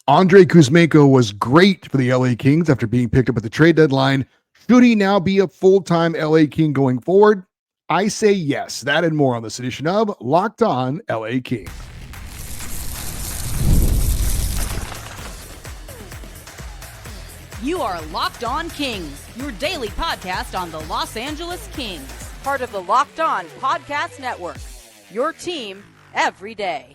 Andrei Kuzmenko was great for the LA Kings after being picked up at the trade deadline. Should he now be a full-time LA King going forward? I say yes. That and more on this edition of Locked On LA Kings. You are Locked On Kings, your daily podcast on the Los Angeles Kings, part of the Locked On Podcast Network, your team every day.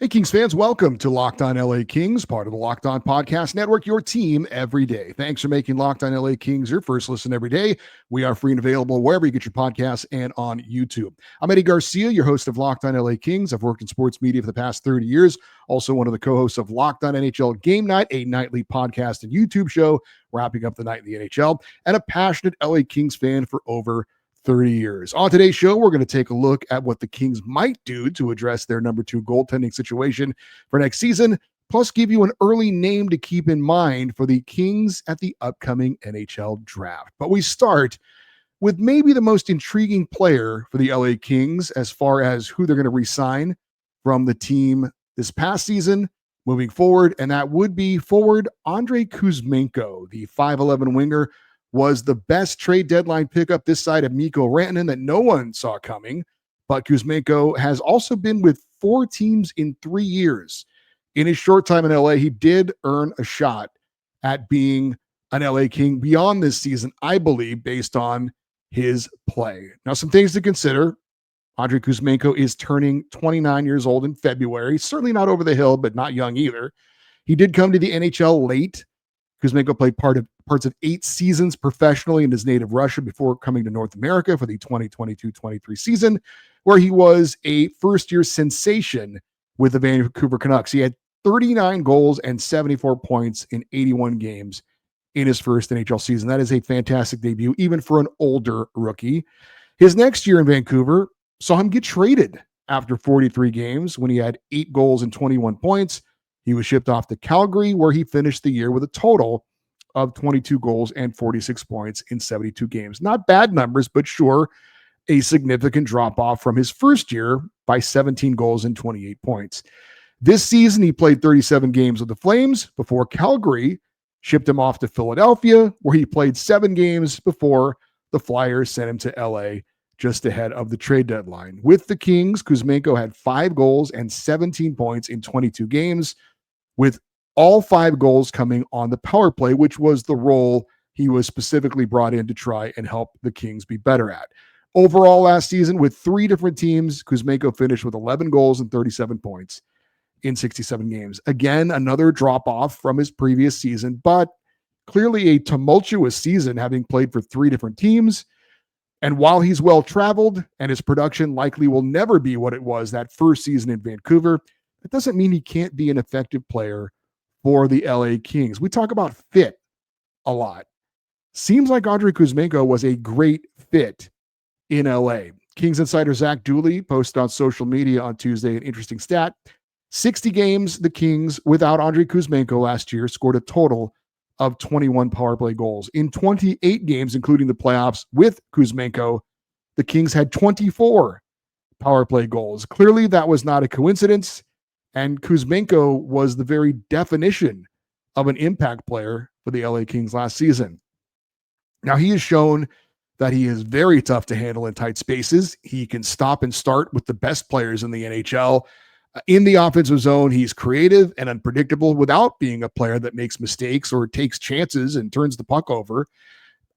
Hey, Kings fans, welcome to Locked On LA Kings, part of the Locked On Podcast Network, your team every day. Thanks for making Locked On LA Kings your first listen every day. We are free and available wherever you get your podcasts and on YouTube. I'm Eddie Garcia, your host of Locked On LA Kings. I've worked in sports media for the past 30 years, also one of the co-hosts of Locked On NHL Game Night, a nightly podcast and YouTube show wrapping up the night in the NHL, and a passionate LA Kings fan for over 30 years. On today's show, we're going to take a look at what the Kings might do to address their number 2 goaltending situation for next season, plus give you an early name to keep in mind for the Kings at the upcoming NHL Draft. But we start with maybe the most intriguing player for the LA Kings as far as who they're going to re-sign from the team this past season moving forward, and that would be forward Andrei Kuzmenko, the 5'11 winger, was the best trade deadline pickup this side of Mikko Rantanen that no one saw coming. But Kuzmenko has also been with 4 teams in 3 years. In his short time in LA, he did earn a shot at being an LA King beyond this season, I believe, based on his play. Now, some things to consider. Andrei Kuzmenko is turning 29 years old in February. Certainly not over the hill, but not young either. He did come to the NHL late. Kuzmenko played parts of 8 seasons professionally in his native Russia before coming to North America for the 2022-23 season, where he was a first-year sensation with the Vancouver Canucks. He had 39 goals and 74 points in 81 games in his first NHL season. That is a fantastic debut, even for an older rookie. His next year in Vancouver saw him get traded after 43 games when he had 8 goals and 21 points. He was shipped off to Calgary, where he finished the year with a total of 22 goals and 46 points in 72 games. Not bad numbers, but sure, a significant drop-off from his first year by 17 goals and 28 points. This season, he played 37 games with the Flames before Calgary shipped him off to Philadelphia, where he played 7 games before the Flyers sent him to LA just ahead of the trade deadline. With the Kings, Kuzmenko had 5 goals and 17 points in 22 games, with all 5 goals coming on the power play, which was the role he was specifically brought in to try and help the Kings be better at. Overall, last season, with 3 different teams, Kuzmenko finished with 11 goals and 37 points in 67 games. Again, another drop-off from his previous season, but clearly a tumultuous season, having played for 3 different teams. And while he's well-traveled and his production likely will never be what it was that first season in Vancouver, that doesn't mean he can't be an effective player for the LA Kings. We talk about fit a lot. Seems like Andrei Kuzmenko was a great fit in LA. Kings insider Zach Dooley posted on social media on Tuesday an interesting stat. 60 games, the Kings, without Andrei Kuzmenko last year, scored a total of 21 power play goals. In 28 games, including the playoffs with Kuzmenko, the Kings had 24 power play goals. Clearly, that was not a coincidence. And Kuzmenko was the very definition of an impact player for the LA Kings last season. Now, he has shown that he is very tough to handle in tight spaces. He can stop and start with the best players in the NHL. In the offensive zone, he's creative and unpredictable without being a player that makes mistakes or takes chances and turns the puck over.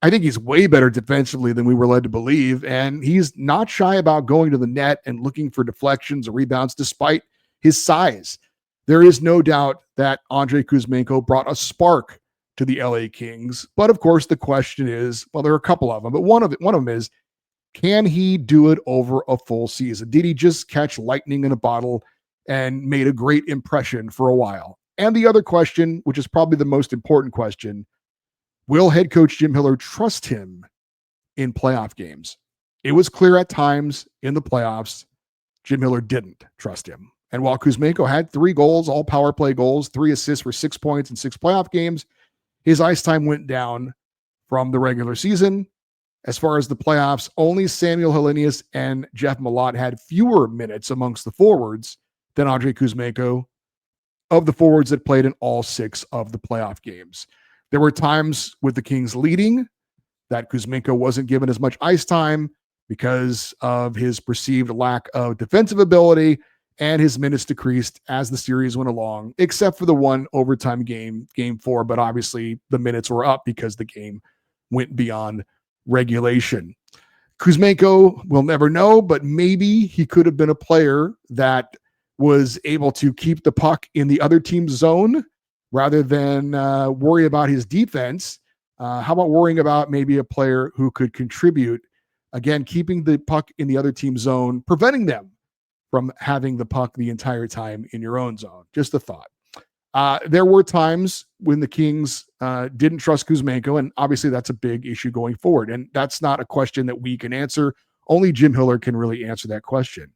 I think he's way better defensively than we were led to believe, and he's not shy about going to the net and looking for deflections or rebounds despite his size. There is no doubt that Andrei Kuzmenko brought a spark to the LA Kings. But of course, the question is, well, there are a couple of them, but one of them is, can he do it over a full season? Did he just catch lightning in a bottle and made a great impression for a while? And the other question, which is probably the most important question, will head coach Jim Miller trust him in playoff games? It was clear at times in the playoffs, Jim Miller didn't trust him. And while Kuzmenko had 3 goals, all power play goals, 3 assists for 6 points in 6 playoff games, his ice time went down from the regular season. As far as the playoffs, only Samuel Helenius and Jeff Malott had fewer minutes amongst the forwards than Andrei Kuzmenko. of the forwards that played in all 6 of the playoff games. There were times with the Kings leading that Kuzmenko wasn't given as much ice time because of his perceived lack of defensive ability, and his minutes decreased as the series went along, except for the one overtime game, game 4. But obviously the minutes were up because the game went beyond regulation. Kuzmenko will never know, but maybe he could have been a player that was able to keep the puck in the other team's zone rather than worry about his defense. How about worrying about maybe a player who could contribute, again, keeping the puck in the other team's zone, preventing them from having the puck the entire time in your own zone? Just a thought. There were times when the Kings didn't trust Kuzmenko, and obviously that's a big issue going forward. And that's not a question that we can answer. Only Jim Hiller can really answer that question.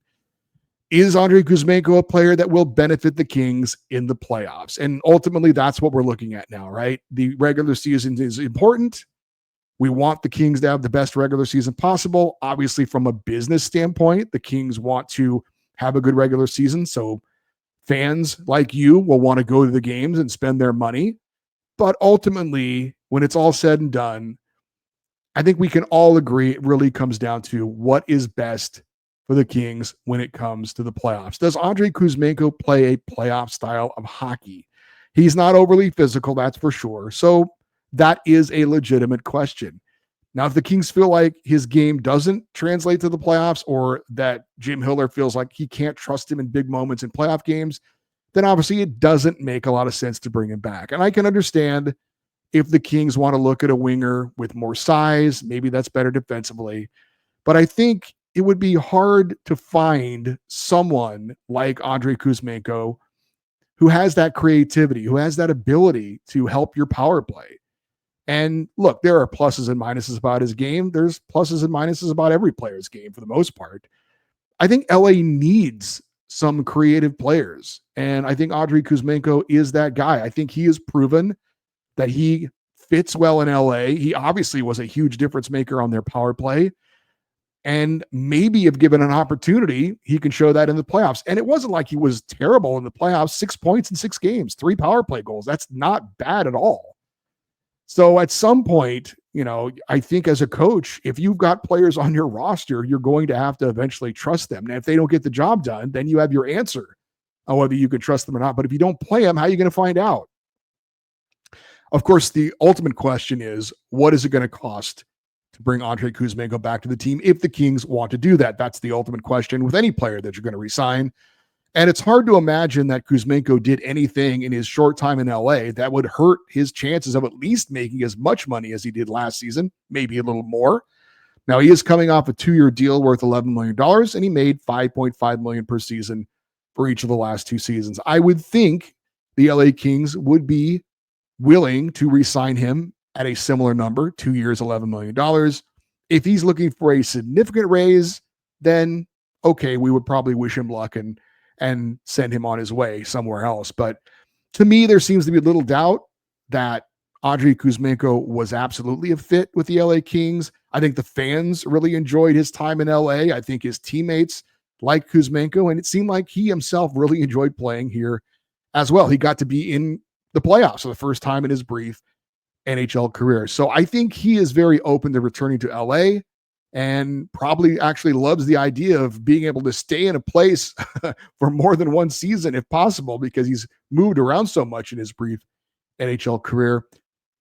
Is Andrei Kuzmenko a player that will benefit the Kings in the playoffs? And ultimately, that's what we're looking at now, right? The regular season is important. We want the Kings to have the best regular season possible. Obviously, from a business standpoint, the Kings want to have a good regular season. So fans like you will want to go to the games and spend their money. But ultimately, when it's all said and done, I think we can all agree it really comes down to what is best for the Kings when it comes to the playoffs. Does Andrei Kuzmenko play a playoff style of hockey? He's not overly physical, that's for sure. So that is a legitimate question. Now, if the Kings feel like his game doesn't translate to the playoffs, or that Jim Hiller feels like he can't trust him in big moments in playoff games, then obviously it doesn't make a lot of sense to bring him back. And I can understand if the Kings want to look at a winger with more size, maybe that's better defensively. But I think it would be hard to find someone like Andrei Kuzmenko who has that creativity, who has that ability to help your power play. And look, there are pluses and minuses about his game. There's pluses and minuses about every player's game for the most part. I think LA needs some creative players. And I think Andrei Kuzmenko is that guy. I think he has proven that he fits well in LA. He obviously was a huge difference maker on their power play. And maybe if given an opportunity, he can show that in the playoffs. And it wasn't like he was terrible in the playoffs. 6 points in 6 games, 3 power play goals. That's not bad at all. So at some point, I think as a coach, if you've got players on your roster, you're going to have to eventually trust them. Now, if they don't get the job done, then you have your answer on whether you can trust them or not. But if you don't play them, how are you going to find out? Of course, the ultimate question is, what is it going to cost to bring Andrei Kuzmenko back to the team if the Kings want to do that? That's the ultimate question with any player that you're going to re-sign. And it's hard to imagine that Kuzmenko did anything in his short time in LA that would hurt his chances of at least making as much money as he did last season, maybe a little more. Now, he is coming off a 2-year deal worth $11 million, and he made $5.5 million per season for each of the last 2 seasons. I would think the LA Kings would be willing to re-sign him at a similar number, 2 years, $11 million. If he's looking for a significant raise, then okay, we would probably wish him luck and send him on his way somewhere else. But to me, there seems to be a little doubt that Andrei Kuzmenko was absolutely a fit with the LA Kings. I think the fans really enjoyed his time in LA. I think his teammates liked Kuzmenko, and it seemed like he himself really enjoyed playing here as well. He got to be in the playoffs for the first time in his brief NHL career. So I think he is very open to returning to LA, and probably actually loves the idea of being able to stay in a place for more than one season if possible, because he's moved around so much in his brief NHL career.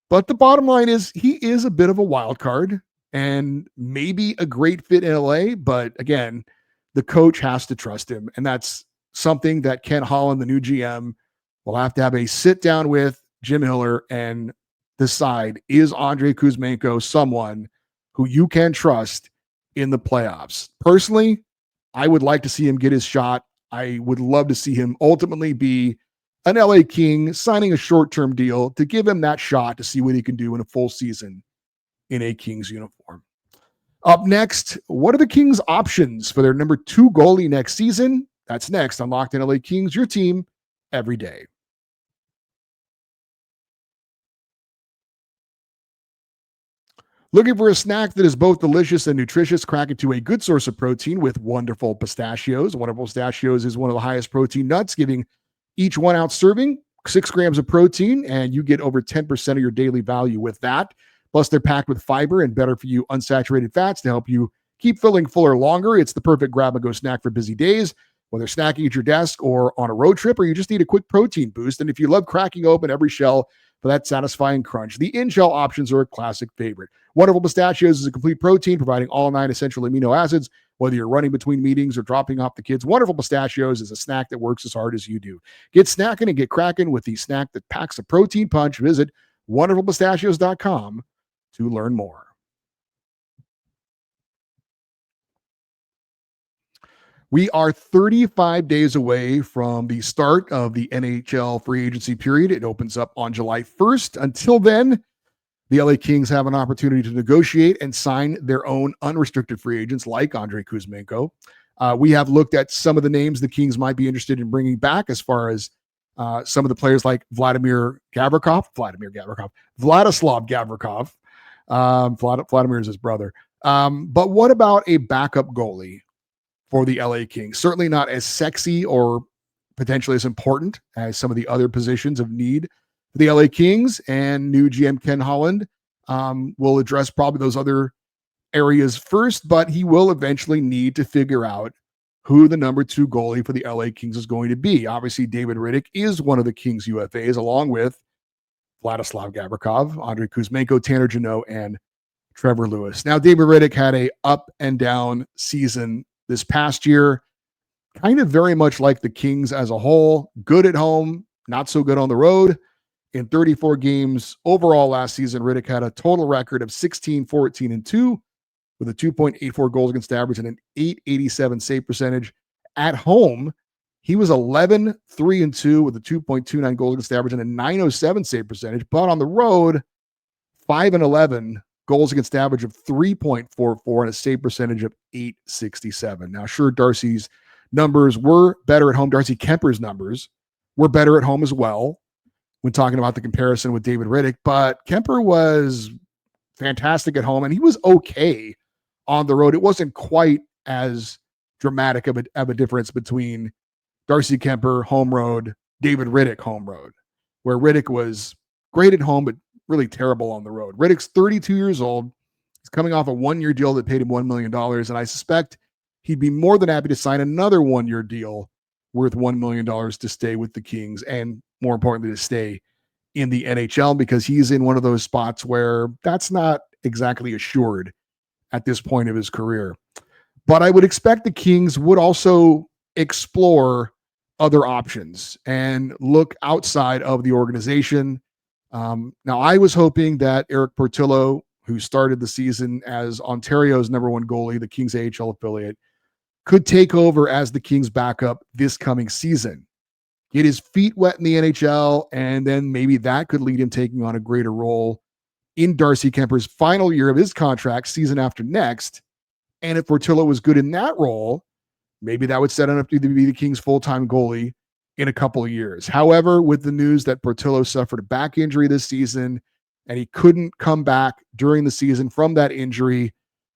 But the bottom line is he is a bit of a wild card and maybe a great fit in LA. But again, the coach has to trust him. And that's something that Ken Holland, the new GM, will have to have a sit down with Jim Hiller and decide, is Andrei Kuzmenko someone who you can trust in the playoffs? Personally, I would like to see him get his shot. I would love to see him ultimately be an LA King, signing a short-term deal to give him that shot to see what he can do in a full season in a Kings uniform. Up next, what are the Kings' options for their number 2 goalie next season? That's next on Locked On LA Kings, your team every day. Looking for a snack that is both delicious and nutritious? Crack it to a good source of protein with wonderful pistachios. Wonderful pistachios is one of the highest protein nuts, giving Each 1 ounce serving, 6 grams of protein, and you get over 10% of your daily value with that. Plus, they're packed with fiber and better for you unsaturated fats to help you keep feeling fuller longer. It's the perfect grab and go snack for busy days, whether snacking at your desk or on a road trip, or you just need a quick protein boost. And if you love cracking open every shell for that satisfying crunch, the in-shell options are a classic favorite. Wonderful Pistachios is a complete protein, providing all 9 essential amino acids, whether you're running between meetings or dropping off the kids. Wonderful Pistachios is a snack that works as hard as you do. Get snacking and get cracking with the snack that packs a protein punch. Visit wonderfulpistachios.com to learn more. We are 35 days away from the start of the NHL free agency period. It opens up on July 1st. Until then, the LA Kings have an opportunity to negotiate and sign their own unrestricted free agents like Andrei Kuzmenko. We have looked at some of the names the Kings might be interested in bringing back, as far as some of the players like Vladislav Gavrikov. Vladimir is his brother. But what about a backup goalie for the LA Kings? Certainly not as sexy or potentially as important as some of the other positions of need for the LA Kings, and new GM Ken Holland will address probably those other areas first, but he will eventually need to figure out who the number 2 goalie for the LA Kings is going to be. Obviously, David Riddick is one of the Kings UFAs, along with Vladislav Gavrikov, Andrei Kuzmenko, Tanner Jeannot, and Trevor Lewis. Now, David Riddick had a up and down season this past year, kind of very much like the Kings as a whole. Good at home, not so good on the road. In 34 games overall last season, Riddick had a total record of 16, 14, and 2 with a 2.84 goals against average and an 887 save percentage. At home, he was 11, 3, and 2 with a 2.29 goals against average and a 907 save percentage. But on the road, 5 and 11, goals against average of 3.44 and a save percentage of 867. Now, sure, Darcy's numbers were better at home. Darcy Kemper's numbers were better at home as well when talking about the comparison with David Riddick, but Kemper was fantastic at home and he was okay on the road. It wasn't quite as dramatic of a difference between Darcy Kemper home road, David Riddick home road, where Riddick was great at home, but really terrible on the road. Riddick's 32 years old. He's coming off a 1-year deal that paid him $1 million. And I suspect he'd be more than happy to sign another 1-year deal worth $1 million to stay with the Kings, and more importantly, to stay in the NHL, because he's in one of those spots where that's not exactly assured at this point of his career. But I would expect the Kings would also explore other options and look outside of the organization. Now, I was hoping that Eric Portillo, who started the season as Ontario's number 1 goalie, the Kings AHL affiliate, could take over as the Kings backup this coming season, get his feet wet in the NHL, and then maybe that could lead him taking on a greater role in Darcy Kemper's final year of his contract, season after next. And if Portillo was good in that role, maybe that would set him up to be the Kings' full-time goalie in a couple of years. However, with the news that Portillo suffered a back injury this season and he couldn't come back during the season from that injury,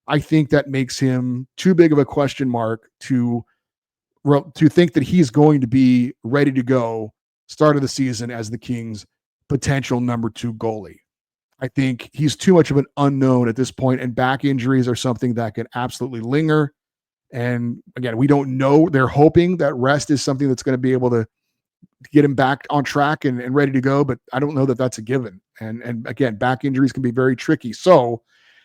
I think that makes him too big of a question mark to think that he's going to be ready to go start of the season as the Kings' potential number 2 goalie. I think he's too much of an unknown at this point, and back injuries are something that can absolutely linger. And again, we don't know. They're hoping that rest is something that's going to be able to get him back on track and ready to go, but I don't know that that's a given. And again, back injuries can be very tricky. So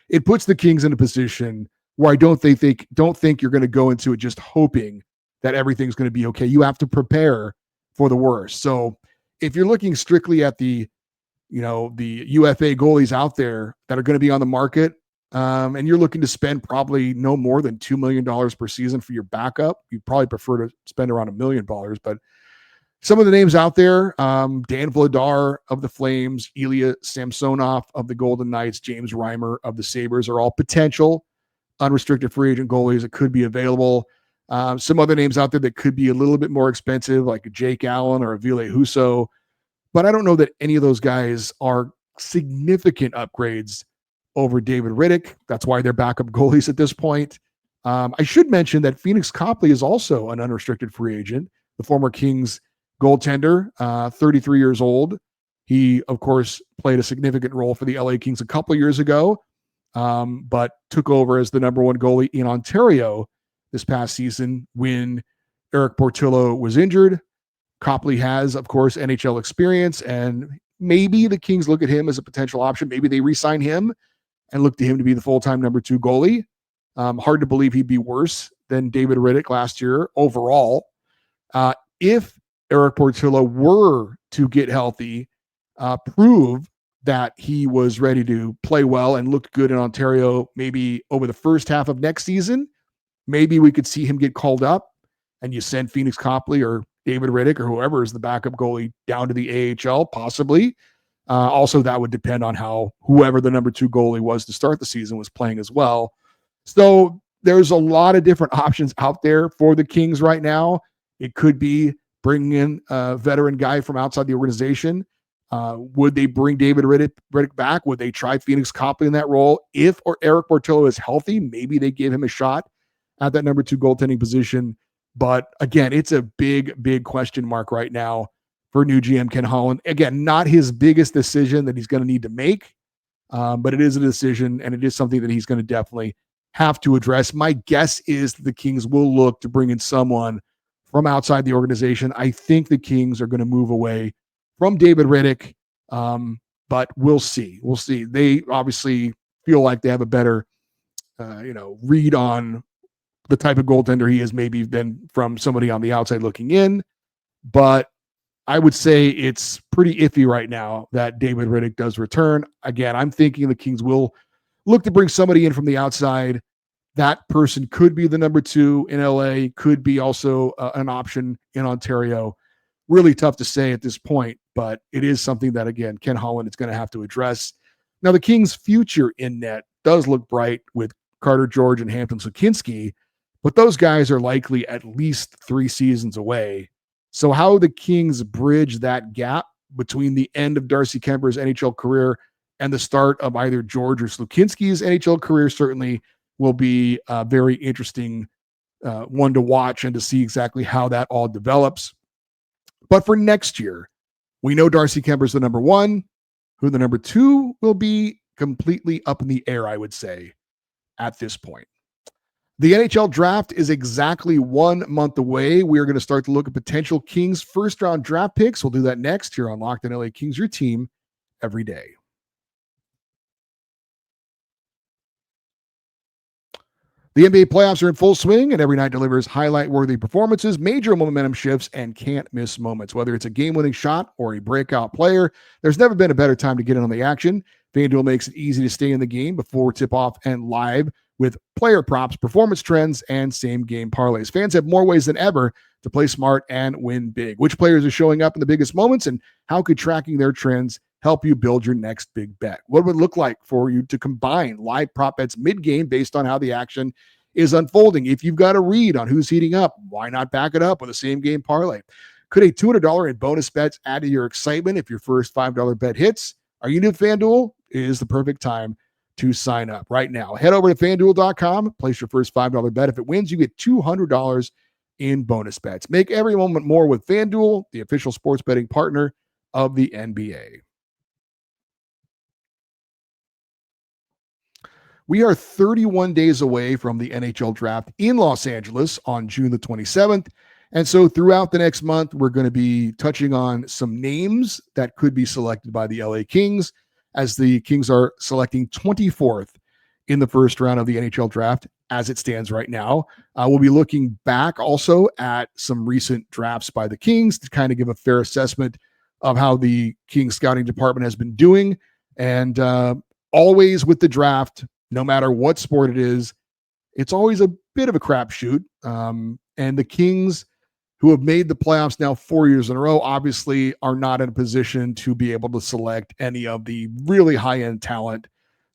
it puts the Kings in a position where I don't think you're going to go into it just hoping that everything's going to be okay. You have to prepare for the worst. So if you're looking strictly at the UFA goalies out there that are going to be on the market, and you're looking to spend probably no more than $2 million per season for your backup, you'd probably prefer to spend around $1 million. But some of the names out there, Dan Vladar of the Flames, Ilya Samsonov of the Golden Knights, James Reimer of the Sabres are all potential unrestricted free agent goalies that could be available. Some other names out there that could be a little bit more expensive, like a Jake Allen or a Ville Husso. But I don't know that any of those guys are significant upgrades over David Riddick. That's why they're backup goalies at this point. I should mention that Phoenix Copley is also an unrestricted free agent, the former Kings goaltender, 33 years old. He, of course, played a significant role for the LA Kings a couple years ago, but took over as the number one goalie in Ontario this past season when Eric Portillo was injured. Copley has, of course, NHL experience, and maybe the Kings look at him as a potential option. Maybe they re-sign him and look to him to be the full-time number two goalie. Hard to believe he'd be worse than David Riddick last year overall. If Eric Portillo were to get healthy, prove that he was ready to play well and looked good in Ontario, maybe over the first half of next season, maybe we could see him get called up and you send Phoenix Copley or David Riddick or whoever is the backup goalie down to the AHL, possibly. Also, that would depend on how whoever the number two goalie was to start the season was playing as well. So there's a lot of different options out there for the Kings right now. It could be bringing in a veteran guy from outside the organization. Would they bring David Riddick back? Would they try Phoenix Copley in that role? If or Eric Portillo is healthy, maybe they give him a shot at that number two goaltending position. But again, it's a big, big question mark right now for new GM Ken Holland. Again, not his biggest decision that he's going to need to make, but it is a decision, and it is something that he's going to definitely have to address. My guess is the Kings will look to bring in someone from outside the organization. I think the Kings are going to move away from David Riddick, but we'll see. We'll see. They obviously feel like they have a better, read on the type of goaltender he is maybe than from somebody on the outside looking in. But I would say it's pretty iffy right now that David Riddick does return. Again, I'm thinking the Kings will look to bring somebody in from the outside. That person could be the number two in LA, could be also an option in Ontario. Really tough to say at this point, but it is something that, again, Ken Holland is going to have to address. Now, the Kings' future in net does look bright with Carter George and Hampton Sukinski, but those guys are likely at least 3 seasons away. So how the Kings bridge that gap between the end of Darcy Kemper's NHL career and the start of either George or Slukinski's NHL career certainly will be a very interesting one to watch and to see exactly how that all develops. But for next year, we know Darcy Kemper's the number one. Who the number two will be completely up in the air, I would say, at this point. The NHL Draft is exactly 1 month away. We are going to start to look at potential Kings first-round draft picks. We'll do that next here on Locked on LA Kings, your team every day. The NBA playoffs are in full swing, and every night delivers highlight-worthy performances, major momentum shifts, and can't-miss moments. Whether it's a game-winning shot or a breakout player, there's never been a better time to get in on the action. FanDuel makes it easy to stay in the game before tip-off and live with player props, performance trends, and same-game parlays. Fans have more ways than ever to play smart and win big. Which players are showing up in the biggest moments, and how could tracking their trends help you build your next big bet? What would it look like for you to combine live prop bets mid-game based on how the action is unfolding? If you've got a read on who's heating up, why not back it up with a same-game parlay? Could a $200 in bonus bets add to your excitement if your first $5 bet hits? Are you new to FanDuel? It is the perfect time to sign up right now. Head over to FanDuel.com, place your first $5 bet. If it wins, you get $200 in bonus bets. Make every moment more with FanDuel, the official sports betting partner of the NBA. We are 31 days away from the NHL Draft in Los Angeles on June the 27th. And so throughout the next month, we're going to be touching on some names that could be selected by the LA Kings, as the Kings are selecting 24th in the first round of the NHL Draft as it stands right now. We'll be looking back also at some recent drafts by the Kings to kind of give a fair assessment of how the Kings scouting department has been doing. And always with the draft, no matter what sport it is, it's always a bit of a crapshoot. And the Kings, who have made the playoffs now 4 years in a row, obviously are not in a position to be able to select any of the really high-end talent,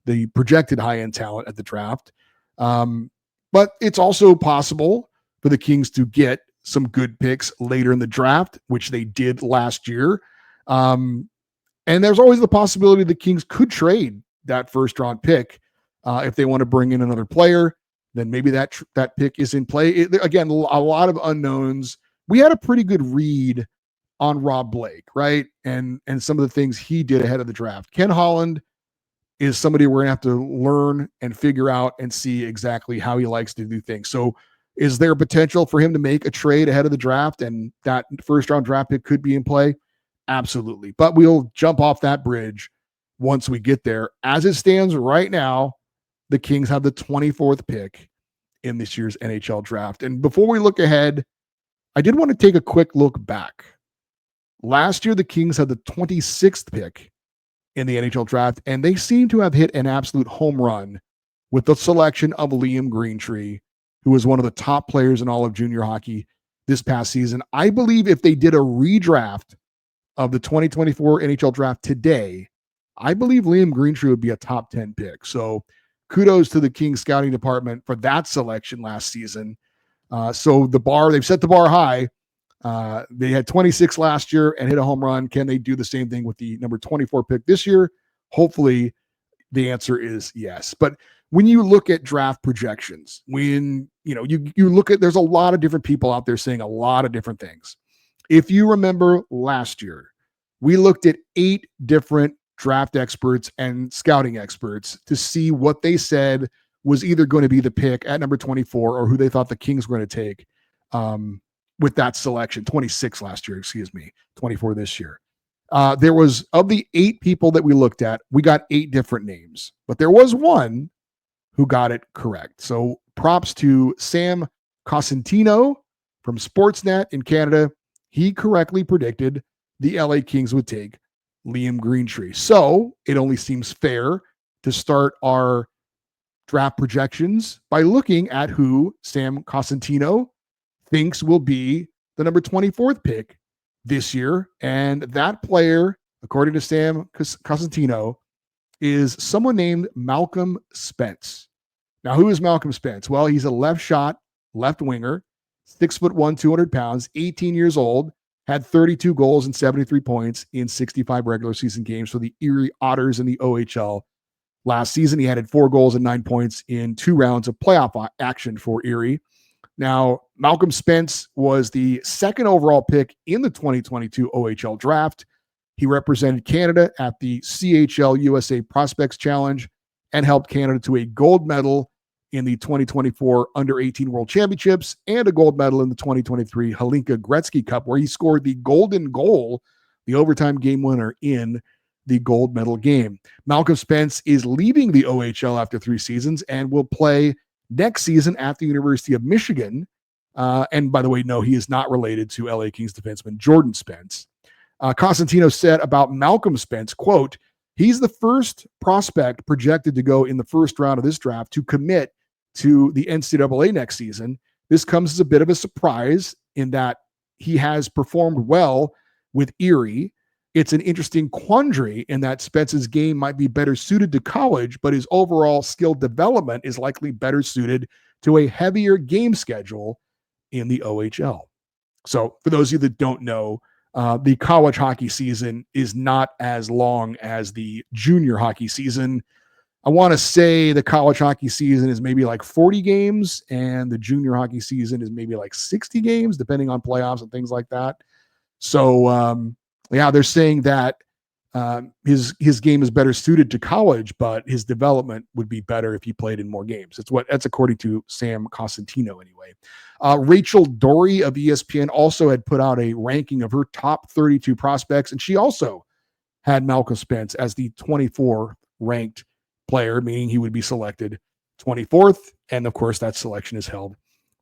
the projected high-end talent at the draft. But it's also possible for the Kings to get some good picks later in the draft, which they did last year. And there's always the possibility the Kings could trade that first-round pick if they want to bring in another player. Then maybe that pick is in play. Again, a lot of unknowns. We had a pretty good read on Rob Blake, right? And some of the things he did ahead of the draft. Ken Holland is somebody we're gonna have to learn and figure out and see exactly how he likes to do things. So is there potential for him to make a trade ahead of the draft and that first round draft pick could be in play? Absolutely. But we'll jump off that bridge once we get there. As it stands right now, the Kings have the 24th pick in this year's NHL draft. And before we look ahead, I did want to take a quick look back. Last year, the Kings had the 26th pick in the NHL draft, and they seem to have hit an absolute home run with the selection of Liam Greentree, who was one of the top players in all of junior hockey this past season. I believe if they did a redraft of the 2024 NHL draft today, I believe Liam Greentree would be a top 10 pick. So kudos to the Kings scouting department for that selection last season. So they've set the bar high. They had 26 last year and hit a home run. Can they do the same thing with the number 24 pick this year? Hopefully the answer is yes. But when you look at draft projections, when you look at, there's a lot of different people out there saying a lot of different things. If you remember last year, we looked at 8 different draft experts and scouting experts to see what they said was either going to be the pick at number 24 or who they thought the Kings were going to take with that selection. 26 last year, 24 this year. There was, of the 8 people that we looked at, we got 8 different names, but there was one who got it correct. So props to Sam Cosentino from Sportsnet in Canada. He correctly predicted the LA Kings would take Liam Greentree. So it only seems fair to start our draft projections by looking at who Sam Cosentino thinks will be the number 24th pick this year. And that player, according to Sam Cosentino, is someone named Malcolm Spence. Now, who is Malcolm Spence? Well, he's a left shot, left winger, 6'1", 200 pounds, 18 years old, had 32 goals and 73 points in 65 regular season games for the Erie Otters in the OHL. Last season, he had 4 goals and 9 points in 2 rounds of playoff action for Erie. Now, Malcolm Spence was the 2nd overall pick in the 2022 OHL draft. He represented Canada at the CHL USA Prospects Challenge and helped Canada to a gold medal in the 2024 Under-18 World Championships and a gold medal in the 2023 Hlinka Gretzky Cup, where he scored the golden goal, the overtime game winner in the gold medal game. Malcolm Spence is leaving the OHL after 3 seasons and will play next season at the University of Michigan. And by the way, no, he is not related to LA Kings defenseman Jordan Spence. Cosentino said about Malcolm Spence, quote, "He's the first prospect projected to go in the first round of this draft to commit to the NCAA next season. This comes as a bit of a surprise in that he has performed well with Erie. It's an interesting quandary in that Spence's game might be better suited to college, but his overall skill development is likely better suited to a heavier game schedule in the OHL." So for those of you that don't know, the college hockey season is not as long as the junior hockey season. I want to say the college hockey season is maybe like 40 games and the junior hockey season is maybe like 60 games, depending on playoffs and things like that. So, yeah, they're saying that his game is better suited to college, but his development would be better if he played in more games. That's according to Sam Cosentino anyway. Rachel Dory of ESPN also had put out a ranking of her top 32 prospects, and she also had Malcolm Spence as the 24th ranked player, meaning he would be selected 24th. And of course, that selection is held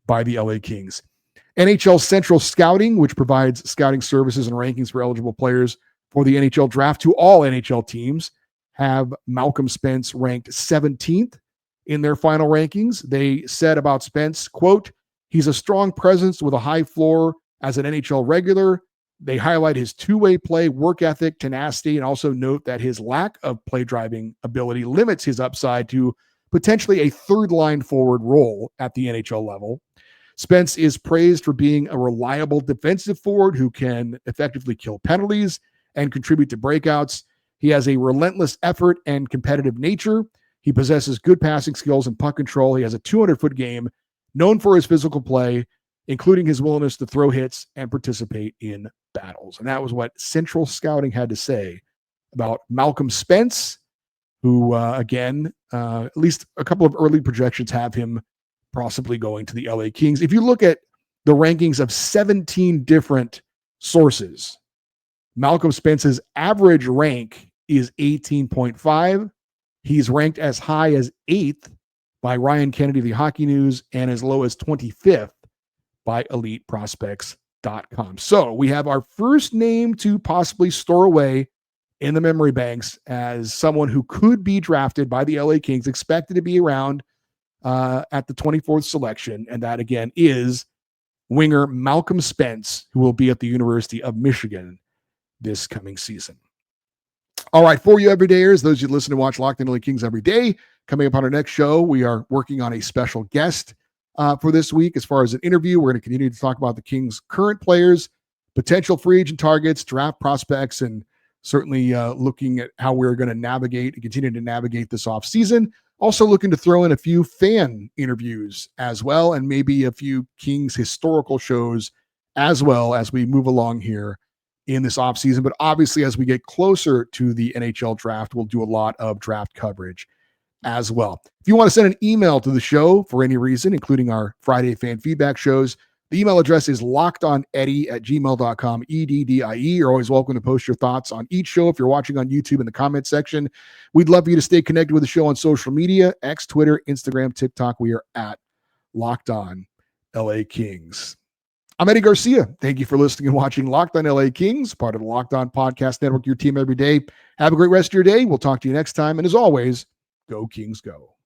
by the LA Kings. NHL Central Scouting, which provides scouting services and rankings for eligible players for the NHL draft to all NHL teams, have Malcolm Spence ranked 17th in their final rankings. They said about Spence, quote, "He's a strong presence with a high floor as an NHL regular. They highlight his two-way play, work ethic, tenacity, and also note that his lack of play driving ability limits his upside to potentially a third-line forward role at the NHL level. Spence is praised for being a reliable defensive forward who can effectively kill penalties and contribute to breakouts. He has a relentless effort and competitive nature. He possesses good passing skills and puck control. He has a 200-foot game, known for his physical play, including his willingness to throw hits and participate in battles. And that was what Central Scouting had to say about Malcolm Spence, who, again, at least a couple of early projections have him possibly going to the LA Kings. If you look at the rankings of 17 different sources, Malcolm Spence's average rank is 18.5. He's ranked as high as 8th by Ryan Kennedy of the Hockey News and as low as 25th by EliteProspects.com. So we have our first name to possibly store away in the memory banks as someone who could be drafted by the LA Kings, expected to be around at the 24th selection. And that, again, is winger Malcolm Spence, who will be at the University of Michigan this coming season. All right, for you everydayers, those who listen and watch Locked On LA Kings every day, coming up on our next show, we are working on a special guest for this week. As far as an interview, we're going to continue to talk about the Kings' current players, potential free agent targets, draft prospects, and certainly looking at how we're going to navigate and continue to navigate this offseason. Also looking to throw in a few fan interviews as well, and maybe a few Kings historical shows as well as we move along here in this offseason. But obviously, as we get closer to the NHL draft, we'll do a lot of draft coverage as well. If you want to send an email to the show for any reason, including our Friday fan feedback shows, the email address is lockedoneddie@gmail.com, EDDIE. You're always welcome to post your thoughts on each show if you're watching on YouTube in the comment section. We'd love for you to stay connected with the show on social media, X, Twitter, Instagram, TikTok. We are at Locked On LA Kings. I'm Eddie Garcia. Thank you for listening and watching Locked On LA Kings, part of the Locked On Podcast Network, your team every day. Have a great rest of your day. We'll talk to you next time. And as always, go Kings, go.